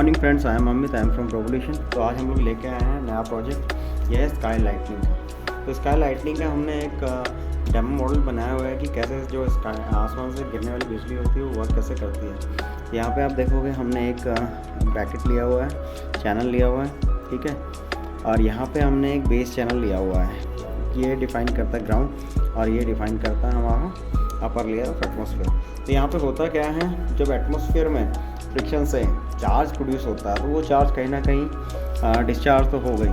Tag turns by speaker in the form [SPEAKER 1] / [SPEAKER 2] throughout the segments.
[SPEAKER 1] Morning friends, I am Amit, I am from revolution. तो आज हम लोग लेके आए हैं नया प्रोजेक्ट, यह है स्काई लाइटनिंग का। तो स्काई लाइटनिंग का हमने एक डेमो मॉडल बनाया हुआ है कि कैसे जो स्काई आसमान से गिरने वाली बिजली होती है वो वर्क कैसे करती है। यहाँ पे आप देखोगे हमने एक ब्रैकेट लिया हुआ है, चैनल लिया हुआ है, ठीक है। और यहाँ पे हमने एक बेस चैनल लिया हुआ है, ये डिफ़ाइन करता है ग्राउंड और ये डिफ़ाइन करता है हमारा अपर लेयर ऑफ एटमॉस्फेयर। तो यहाँ पे होता क्या है, जब एटमॉस्फेयर में फ्रिक्शन से चार्ज प्रोड्यूस होता है तो वो चार्ज कहीं ना कहीं डिस्चार्ज तो हो गई,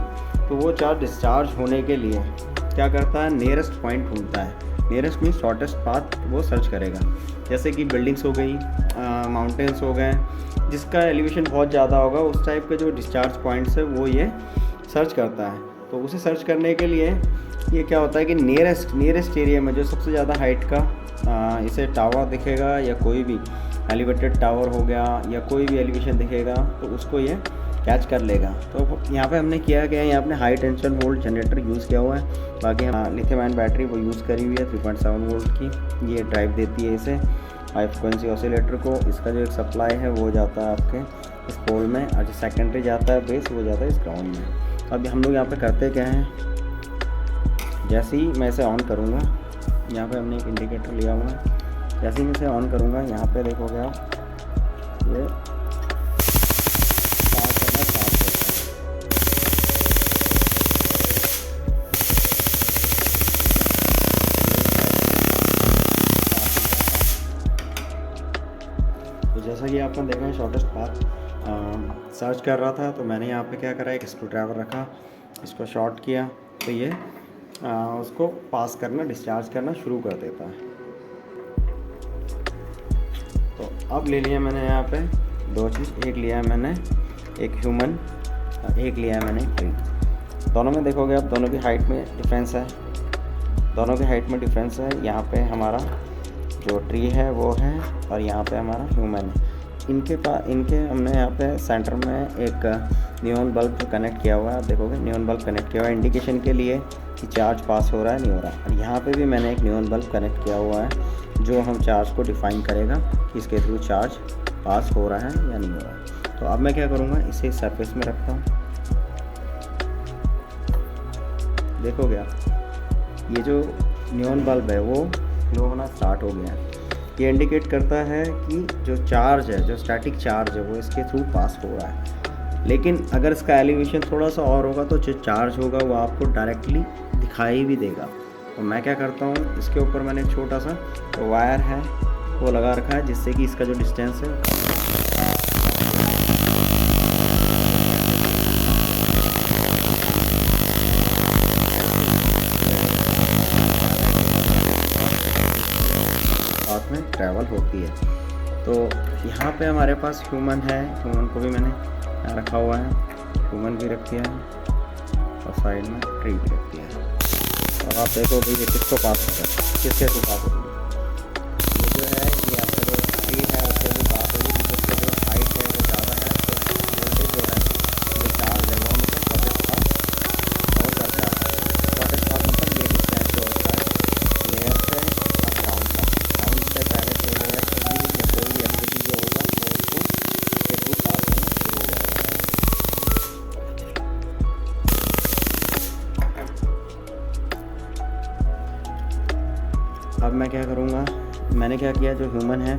[SPEAKER 1] तो वो चार्ज डिस्चार्ज होने के लिए क्या करता है, नियरेस्ट पॉइंट ढूंढता है। नियरेस्ट मीन शॉर्टेस्ट पाथ वो सर्च करेगा। जैसे कि बिल्डिंग्स हो गई, माउंटेन्स हो गए, जिसका एलिवेशन बहुत ज़्यादा होगा, उस टाइप के जो डिस्चार्ज पॉइंट्स है वो ये सर्च करता है। तो उसे सर्च करने के लिए ये क्या होता है कि नियरेस्ट एरिया में जो सबसे ज़्यादा हाइट का इसे टावर दिखेगा या कोई भी एलिवेटेड टावर हो गया या कोई भी एलिवेशन दिखेगा तो उसको ये कैच कर लेगा। तो यहाँ पे हमने किया क्या है, यहाँ पे high tension volt generator use किया हुआ है। बाकी लिथियम आयन बैटरी वो यूज़ करी हुई है 3.7 वोल्ट की, ये ड्राइव देती है इसे हाई फ्रिक्वेंसी ऑसिलेटर को। इसका जो एक सप्लाई है वो जाता है आपके इस पोल में, और जो सेकेंडरी जाता है बेस वो जाता है इस ग्राउंड में। अब हम लोग यहाँ पे करते क्या हैं, जैसे ही मैं इसे ऑन करूँगा, यहाँ पे हमने एक इंडिकेटर लिया हुआ है, जैसे ही मैं इसे ऑन करूँगा यहाँ पे देखोगे आप ये स्टार्ट करना स्टार्ट होगा। तो जैसा कि आपने देखा शॉर्टेस्ट पाथ सर्च कर रहा था, तो मैंने यहाँ पे क्या करा, एक स्क्रू ड्राइवर रखा, इसको शॉर्ट किया तो ये उसको पास करना, डिस्चार्ज करना शुरू कर देता है। तो अब ले लिया मैंने यहाँ पे दो चीज़, एक लिया है मैंने एक ह्यूमन, एक लिया है मैंने ट्री। दोनों में देखोगे आप, दोनों की हाइट में डिफरेंस है, दोनों की हाइट में डिफरेंस है। यहाँ पे हमारा जो ट्री है वो है और यहाँ पे हमारा ह्यूमन है। इनके हमने यहाँ पे सेंटर में एक नियॉन बल्ब कनेक्ट किया हुआ है। आप देखोगे नियॉन बल्ब कनेक्ट किया हुआ है इंडिकेशन के लिए कि चार्ज पास हो रहा है नहीं हो रहा। और यहाँ पे भी मैंने एक नियॉन बल्ब कनेक्ट किया हुआ है जो हम चार्ज को डिफाइन करेगा कि इसके थ्रू चार्ज पास हो रहा है या नहीं हो रहा है। तो अब मैं क्या करूँगा, इसे सरफेस में रखता हूँ। देखोगे आप ये जो नियॉन बल्ब है वो ग्लो होना स्टार्ट हो गया है। ये इंडिकेट करता है कि जो चार्ज है, जो स्टैटिक चार्ज है वो इसके थ्रू पास हो रहा है। लेकिन अगर इसका एलिवेशन थोड़ा सा और होगा तो जो चार्ज होगा वो आपको डायरेक्टली दिखाई भी देगा। तो मैं क्या करता हूँ, इसके ऊपर मैंने एक छोटा सा वायर है वो लगा रखा है, जिससे कि इसका जो डिस्टेंस है साथ में ट्रैवल होती है। तो यहाँ पे हमारे पास ह्यूमन है, ह्यूमन को भी मैंने यहाँ रखा हुआ है, ह्यूमन भी रख दिया है और साइड में ट्री भी रख दिया है। और आप देखो भाई ये किसको पास होता है, किसके थ्रू पास होगी, ये जो है ये आपका जो ट्री है उससे भी पास होगी, जिसकी जो हाइट है वो ज़्यादा है तो वोल्टेज जो है जो चार्ज है वो हमेशा शॉर्टेस्ट पास हो जाता है। शॉर्टेस्ट पास मतलब ये डिस्टेंस जो होता है लेयर से और ग्राउंड का, ग्राउंड से पहले से लेयर से भी या कोई भी एक्टिविटी जो होगा वो उसको इसके थ्रू पास होना शुरू हो जाएगा। अब मैं क्या करूँगा, मैंने क्या किया, जो ह्यूमन है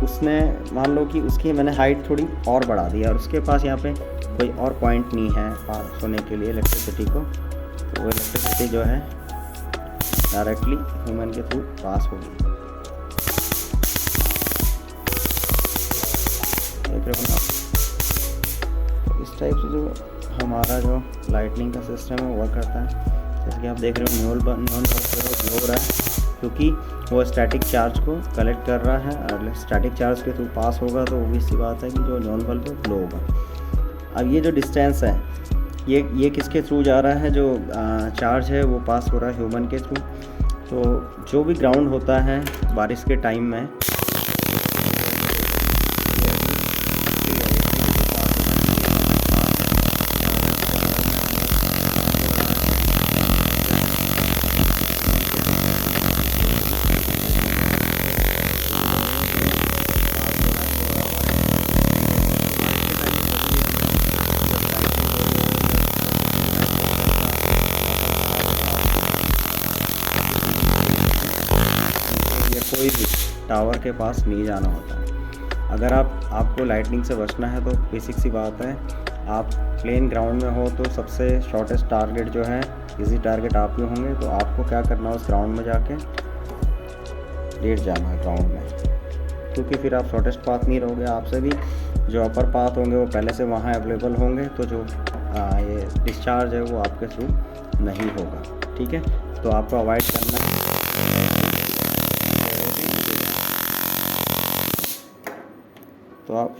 [SPEAKER 1] उसने मान लो कि उसकी मैंने हाइट थोड़ी और बढ़ा दी और उसके पास यहाँ पे कोई और पॉइंट नहीं है पास होने के लिए इलेक्ट्रिसिटी को, तो वो इलेक्ट्रिसिटी जो है डायरेक्टली ह्यूमन के थ्रू पास होगी। देख रहे हो ना, तो इस टाइप से जो हमारा जो लाइटनिंग का सिस्टम है वो वर्क करता है। जैसे कि आप देख रहे हो नियॉन बल्ब ग्लो हो रहा है क्योंकि वो स्टैटिक चार्ज को कलेक्ट कर रहा है, और स्टैटिक चार्ज के थ्रू पास होगा तो वो सी बात है कि जो नियॉन बल्ब है ग्लो होगा। अब ये जो डिस्टेंस है ये किसके थ्रू जा रहा है, जो चार्ज है वो पास हो रहा है ह्यूमन के थ्रू। तो जो भी ग्राउंड होता है बारिश के टाइम में कभी भी टावर के पास नहीं जाना होता है। अगर आपको लाइटनिंग से बचना है तो बेसिक सी बात है, आप प्लेन ग्राउंड में हो तो सबसे शॉर्टेस्ट टारगेट जो है, इजी टारगेट आप ही होंगे। तो आपको क्या करना है, उस ग्राउंड में जाके लेट जाना है ग्राउंड में, क्योंकि फिर आप शॉर्टेस्ट पाथ नहीं रहोगे। आपसे भी जो अपर पाथ होंगे वो पहले से वहाँ अवेलेबल होंगे, तो जो ये डिस्चार्ज है वो आपके थ्रू नहीं होगा। ठीक है, तो आपको अवॉइड करना है। तो आप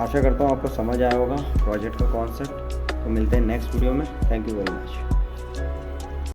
[SPEAKER 1] आशा करता हूँ आपको समझ आया होगा प्रोजेक्ट का कॉन्सेप्ट। तो मिलते हैं नेक्स्ट वीडियो में। Thank you very much.